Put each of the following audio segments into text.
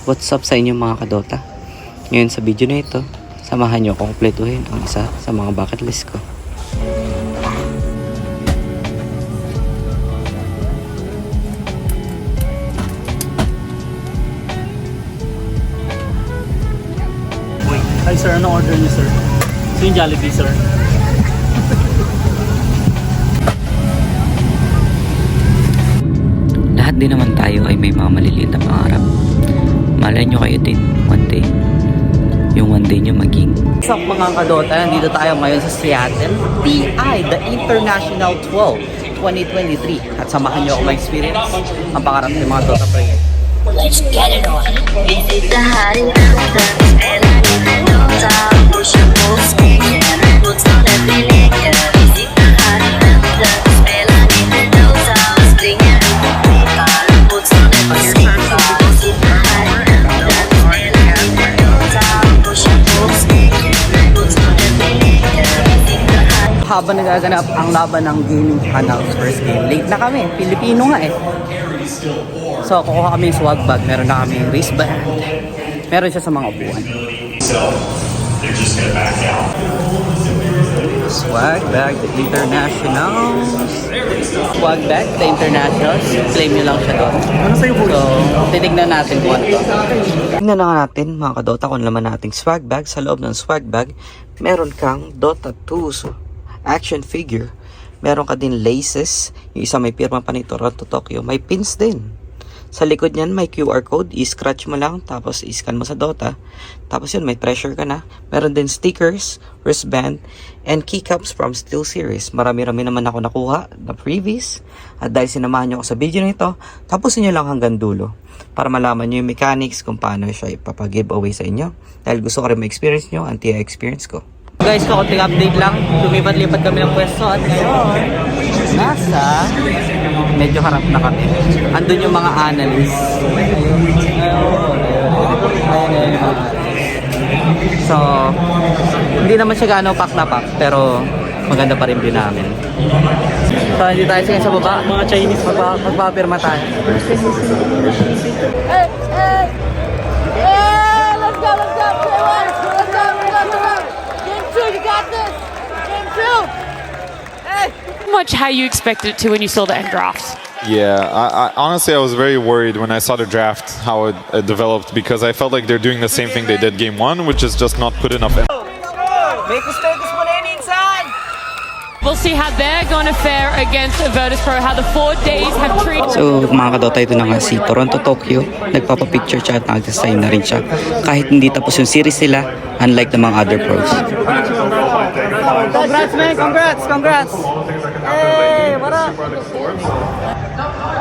What's up sa inyo mga kadota? Ngayon sa video na ito, samahan nyo akong kumpletuhin ang isa sa mga bucket list ko. Hi sir, anong order niyo sir? So yung Jollibee sir. Lahat din naman tayo ay may mga maliliit na pangarap. Malay nyo kayo din, one day. Yung one day nyo maging. What's up mga kadota? Nandito tayo ngayon sa Seattle TI, the International 12 2023. At samahan nyo ako ma-experience ang pangarap ng mga Dota player. Let's get it on. Visit the high mountains and I need to know down. Push your moves, yeah. What's on that feeling? Visit the high mountains and I need to know down. Spring and what's on that feeling? Visit the high mountains and I need to know down. Push your moves, yeah. What's on that feeling? Visit the high. Habang nagaganap ang laban ng Gaming Channel's first game, late na kami. Pilipino nga eh. So, kukuha kami yung swag bag. Meron na kami yung wristband. Meron siya sa mga upuan. Swag bag, the Internationals. Swag bag, the Internationals. Claim nyo lang siya doon. So, titignan natin kung ano to. Tingnan na nga natin mga kadota kung laman nating swag bag. Sa loob ng swag bag, meron kang Dota 2 action figure. Meron ka din laces. Yung isa may pirma pa ni Toronto Tokyo. May pins din. Sa likod niyan may QR code. I-scratch mo lang. Tapos i-scan mo sa Dota. Tapos yun may pressure ka na. Meron din stickers, wristband, and keycaps from Steel Series. Marami-rami naman ako nakuha na previous. At dahil sinamahan nyo ako sa video nito, tapusin nyo lang hanggang dulo. Para malaman nyo yung mechanics kung paano siya ipapag-giveaway sa inyo. Dahil gusto ko rin ma-experience nyo ang TI experience ko. Guys, konting update lang. Lumipat-lipat kami ng pwesto at ngayon nasa medyo harap na kami. Andun yung mga analysts. So, hindi naman siya gaano pack na pack, pero maganda pa rin din namin. So, hindi tayo sige sa baba. Mga Chinese Magpapirma tayo. Hey, hey! Yeah! Let's go, let's go! Play one! Let's go, let's go! Game two, you got this! Game two! Hey! Much how you expected it to when you saw the end drafts. Yeah, I honestly I was very worried when I saw the draft how it developed because I felt like they're doing the same thing they did game one, which is just not put enough. We'll see how they're going to fare against Virtus.pro, how the 4 days have treated. So mga kadota, ito na nga si Toronto Tokyo. Nagpapapicture siya at nag-sign na rin siya. Kahit hindi tapos yung series nila, unlike the mga other pros. Congrats, man! Congrats! Congrats! Hey! What up?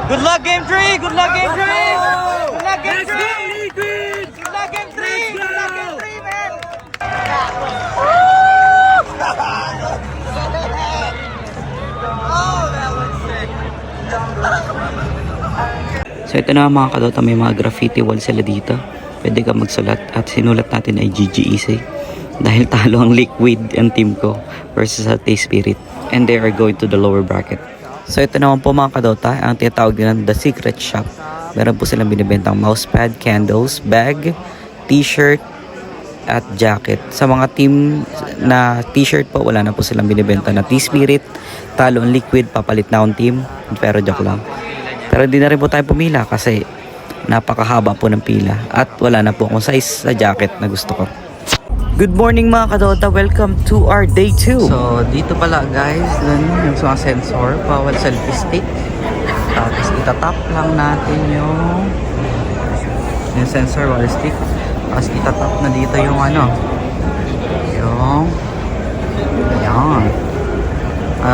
Good luck, game 3! Good luck, game 3! Good luck, game 3! Good luck, game 3! Good luck, game 3, man! Oh, that was sick! So ito na mga kadota, may mga graffiti wall sila dito. Pwede ka magsulat at sinulat natin ay GG dahil talo ang Liquid ang team ko versus sa T-Spirit and they are going to the lower bracket. So ito naman po mga kadota, ang tinatawag din The Secret Shop. Meron po silang binibentang mousepad, candles, bag, t-shirt at jacket. Sa mga team na t-shirt po, wala na po silang binibenta na T-Spirit, talo ang Liquid, papalit na ang team, pero joke lang. Pero hindi na rin po tayo pumila kasi napakahaba po ng pila at wala na po akong size sa jacket na gusto ko. Good morning mga kadota, welcome to our day 2. So dito pala guys, dun yung mga sensor, bawal selfie stick. Tapos itatap lang natin yung sensor, bawal stick. Tapos itatap na dito yung ano, yung ayan.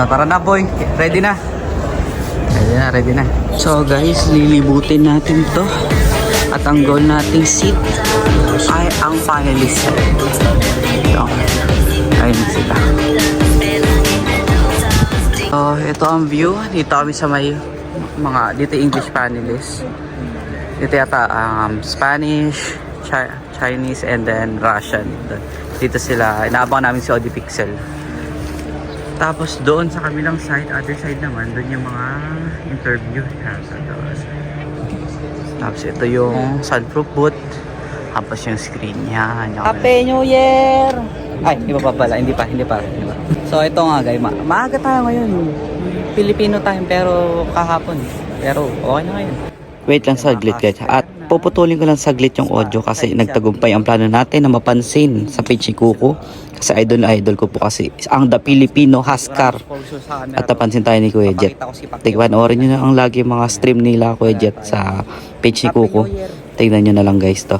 Tara na boy, ready na. Ready na. So guys, lilibutin natin to. At ang goal nating seat ay ang finalist. So, ayun sila. So, ito ang view. Dito kami sa may dito English panelists. Dito yata Spanish, Chinese, and then Russian. Dito sila, inaabang namin si Audi Pixel. Tapos doon sa kabilang side, other side naman, doon yung mga interview. Tapos ito yung sunroof boot. Tapos yung screen niya. Happy New Year! Ay, iba pa pala. Hindi pa. So ito nga guys, maaga tayo ngayon. Filipino time pero kahapon. Pero okay na ngayon. Wait lang saglit guys. At puputulin ko lang saglit yung audio kasi nagtagumpay ang plano natin na mapansin sa page ni Kuko. Kasi idol ko po kasi ang The Filipino Huskar. At napansin tayo ni Kuya Jet. Panoorin nyo na ang lagi mga stream nila Kuya Jet sa page ni Kuko. Tignan nyo na lang guys to.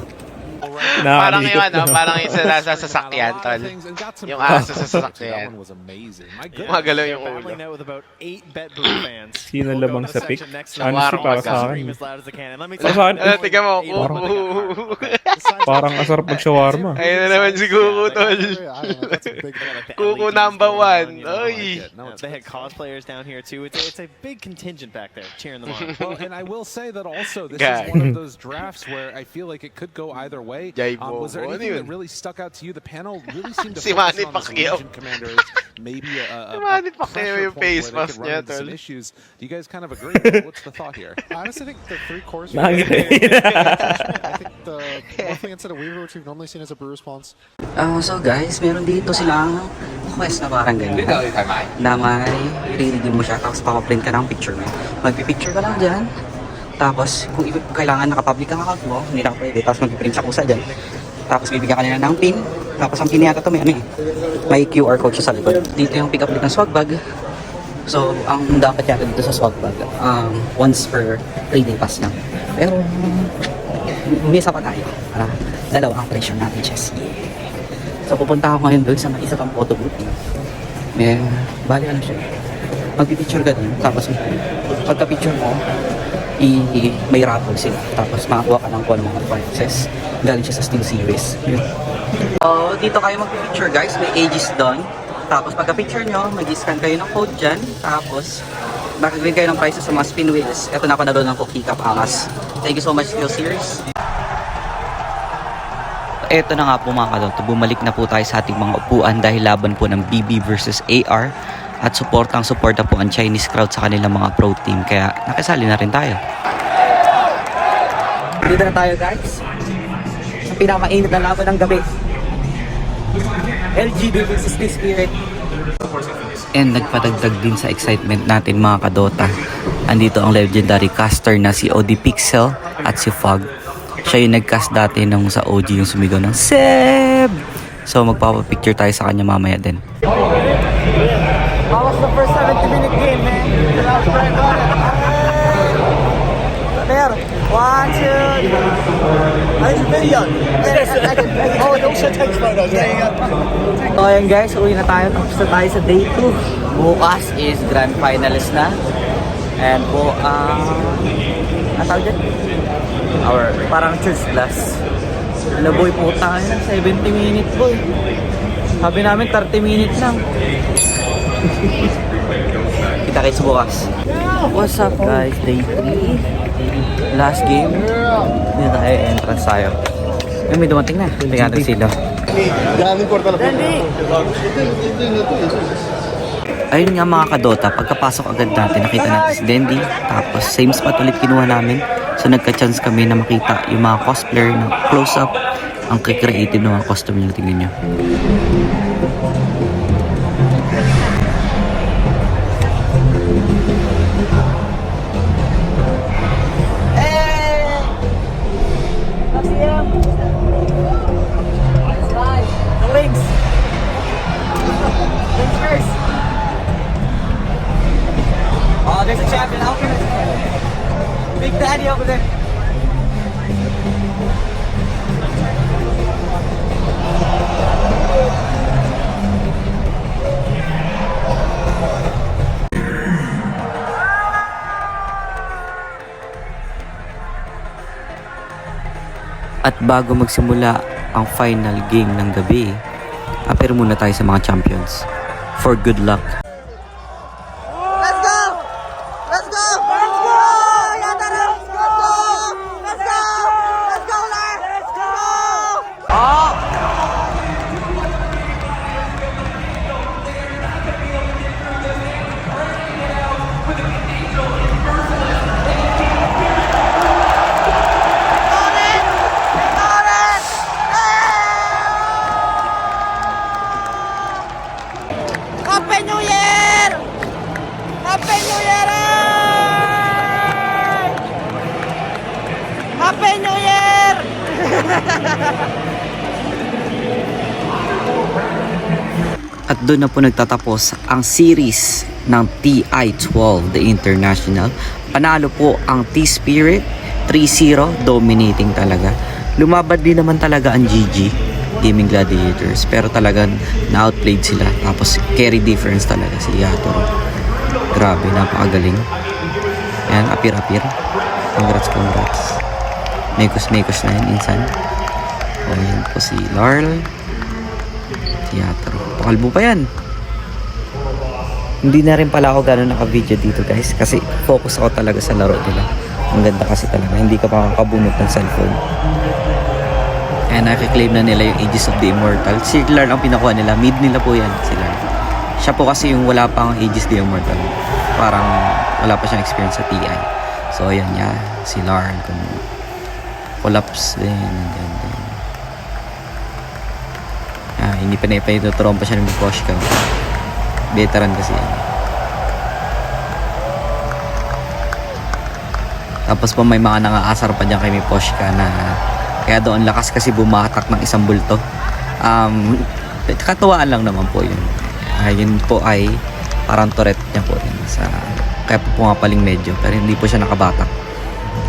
Parang yung parang yung sa sasakyan, tol. Yung aso sa sasakyan. Magalaw yung ulo. Sino lamang sa pick? Honestly, para sa akin. Tignan mo, Parang asarap mag-shawarma. ayun na naman si Kuko, tol. Kuko number 1. Oy. They had cosplayers down here too. It's a big contingent back there cheering them on. Well, and I will say that also, this is one of those drafts where I feel like it could go either way. Was there anything that really stuck out to you? The panel really seemed to Si focus Manny on this Pacquiao. Legion commander as maybe a Manny Pacquiao pressure yung point face where they mask could niya, run into some tol. issues. Do you guys kind of agree? What's the thought here? I honestly think the 3 cores. Nangre. I think the one thing instead of Weaver, which we've normally seen as a brew response. So guys, meron dito silang quest na parang ganyan. Na may i-redeem mo siya tapos papaprint ka ng picture mo. Magpipicture ka lang dyan. Tapos kung kailangan nakapublic ang account mo, hindi na pwede. Tapos magpiprint sa kusa dyan. Tapos bibigyan ka nila ng pin. Tapos ang pin yata ito may QR code siya sa likod. Dito yung pick up ng swag bag. So ang dapat yata dito sa swag bag, once per 3 day pass lang. Pero umisa pa tayo. Dalawa ang pressure natin, chess. So pupunta ako ngayon doon sa isa pang photo booth. Bali ano siya. Magpipicture ka doon. Tapos pagka-picture mo, may raffle sila. Tapos makakuha ka ng kung ano mga prizes. Galing siya sa Steel Series. Yun. So, dito kayo magpipicture guys. May ages doon. Tapos pagka-picture nyo, mag-scan kayo ng code dyan. Tapos, makagawin kayo ng prizes sa mga spin wheels. Ito na panalo ng Cookie Cup Angas. Thank you so much, Steel Series. Ito na nga po mga kadoto. Bumalik na po tayo sa ating mga upuan dahil laban po ng BB versus AR. At suporta po ang Chinese crowd sa kanilang mga pro team. Kaya nakisali na rin tayo. Dito na tayo guys. Sa pinakamainit na laban ng gabi. LGD versus T-Spirit. And nagpadagdag din sa excitement natin mga kadota. Andito ang legendary caster na si OD Pixel at si Fog. Siya yung nag-cast dati nung sa OG yung sumigaw ng Seb! So magpapapicture tayo sa kanya mamaya din. How was the first 70-minute game, man? There. 1, 2. How's your video? Oh, it also takes photos. There you go. So ayan guys, uwi na tayo. Tapos na tayo sa day 2. Bukas is grand finalist na. And po, ang tawag dyan? Our parang church class. Laboy po tayo ng 70 minutes boy. Sabi namin 30 minutes lang. Kita kayo sa bukas. What's up guys? Day 3. Last game. Dito tayo, entrance tayo. May dumating na. Tingnan natin sila. Ayun nga mga kadota, pagkapasok agad natin, nakita natin si Dendy. Tapos same spot ulit kinuha namin. So nagka-chance kami na makita yung mga cosplayer na close-up. Ang creative ng mga costume nila, tingnan nyo. Oh, there's a champion out there. Big Daddy over there. At bago magsimula ang final game ng gabi, apero muna tayo sa mga champions. For good luck. Let's go! Let's go! Let's go! Yata na! Let's go! Let's go! Let's go, Lars! Let's go! Oh! At doon na po nagtatapos ang series ng TI-12, the International. Panalo po ang T-Spirit, 3-0, dominating talaga. Lumabad din naman talaga ang GG, Gaming Gladiators, pero talagang na-outplayed sila. Tapos carry difference talaga si Yatoro. Grabe, napakagaling. Ayan, apir-apir. Congrats. Mekos na yan, insan. O, yan po si Larl. Yatoro. Pakalbo pa yan. Hindi na rin pala ako gano'n naka-video dito guys. Kasi focus ako talaga sa laro nila. Ang ganda kasi talaga. Hindi ka makakabunot ng cellphone. And nakiklaim na nila yung Aegis of the Immortal. Si Larl ang pinakuha nila. Mid nila po yan. Si Larl. Siya po kasi yung wala pang Aegis of the Immortal. Parang wala pa siyang experience sa TI. So ayan niya. Si Larl. Collapse din. Hindi pa ituturuan pa siya ng Koshka. Veteran kasi yan. Tapos pa may mga nangaasar pa dyan kay Miposhka na kaya doon lakas kasi bumatak ng isang bulto. Katuwaan lang naman po yun. Yun po ay parang turret niya po yun. Kaya po pumapaling medyo pero hindi po siya nakabatak.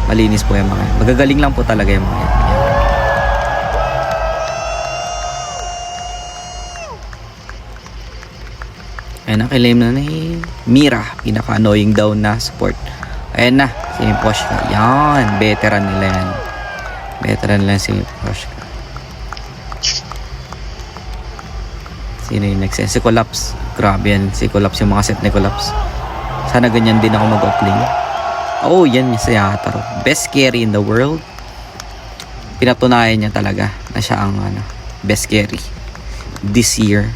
Malinis po yung mga yan. Magagaling lang po talaga yung mga yan. Ayan, nakilaim na ni Mira. Pinaka-annoying daw na support. Ayan na, si Miposhka. Yan, veteran nila yan. Veteran nila si Miposhka. Sino yung next? Si Collapse. Grabe yan, si Collapse, yung mga set ni Collapse. Sana ganyan din ako mag-upling. Oh, yan si Yatoro. Best carry in the world. Pinatunayan niya talaga na siya ang best carry this year.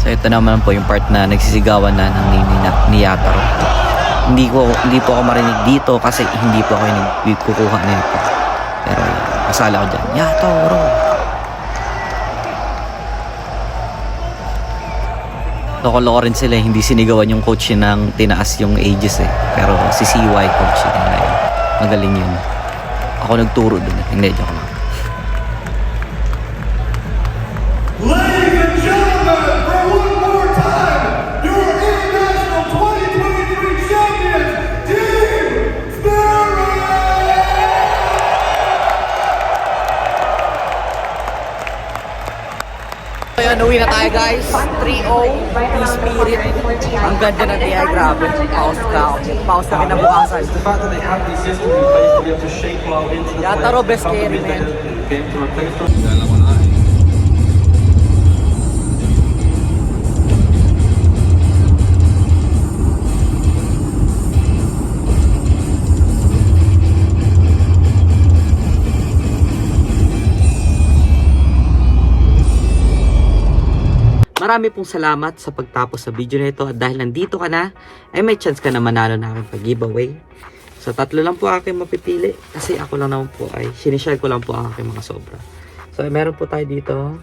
So ito naman po yung part na nagsisigawan na ng name ni Yatoro. Hindi po ako marinig dito kasi hindi po ako kukuha nito. Pero kasala ko dyan. Yatoro! Loko-loko rin sila. Hindi sinigawan yung coach ng tinaas yung ages eh. Pero si CY coach nila eh. Magaling yun. Ako nagturo dun eh. Hindi, joke lang. Uwi na tayo guys, 3-0, T-Spirit. Ang ganda ng TI, grabe. Pause na kinabukasan. Yatoro, best carry man. Marami pong salamat sa pagtapos sa video na ito at dahil nandito ka na, ay may chance ka na manalo na aking pag-giveaway. So 3 lang po aking mapipili kasi ako lang naman po ay sinishare ko lang po ang aking mga sobra. So meron po tayo dito,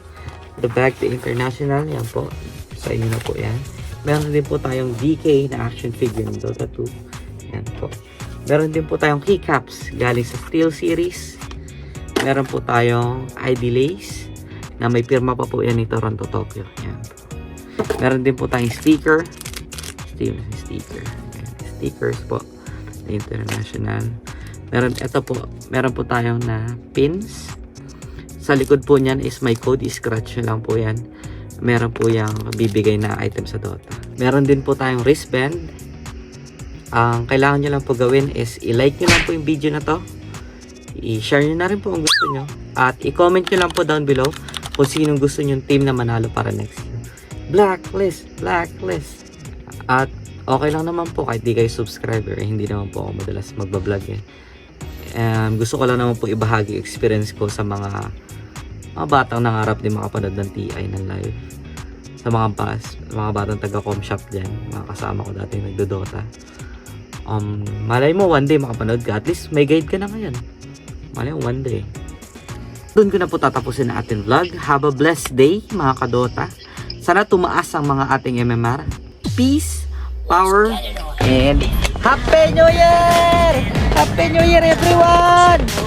the bag, the International, yan po. Sa inyo na po yan. Meron din po tayong DK na action figure ng Dota 2. Yan po. Meron din po tayong keycaps galing sa Steel Series. Meron po tayong ID Lace na may pirma pa po yan ni Toronto Tokyo. Yan. Meron din po tayong sticker. Stickers po. International. Meron po tayong na pins. Sa likod po niyan is my code. I-scratch nyo lang po yan. Meron po yung bibigay na item sa Dota. Meron din po tayong wristband. Ang kailangan nyo lang po gawin is i-like nyo lang po yung video na to. I-share nyo na rin po kung gusto nyo. At i-comment nyo lang po down below kung sinong gusto nyong team na manalo para next year. Blacklist. At okay lang naman po kahit di kayo subscriber. Hindi naman po ako madalas magbablog eh. Gusto ko lang naman po ibahagi experience ko sa mga batang nangarap din makapanood ng TI ng live. Sa mga batang taga-com shop dyan. Mga kasama ko dati yung nagdodota. Malay mo one day makapanood ka. At least may guide ka na ngayon. Malay mo one day. Doon ko na po tatapusin ang ating vlog. Have a blessed day mga kadota. Sana tumaas ang mga ating MMR. Peace, power, and Happy New Year! Happy New Year everyone!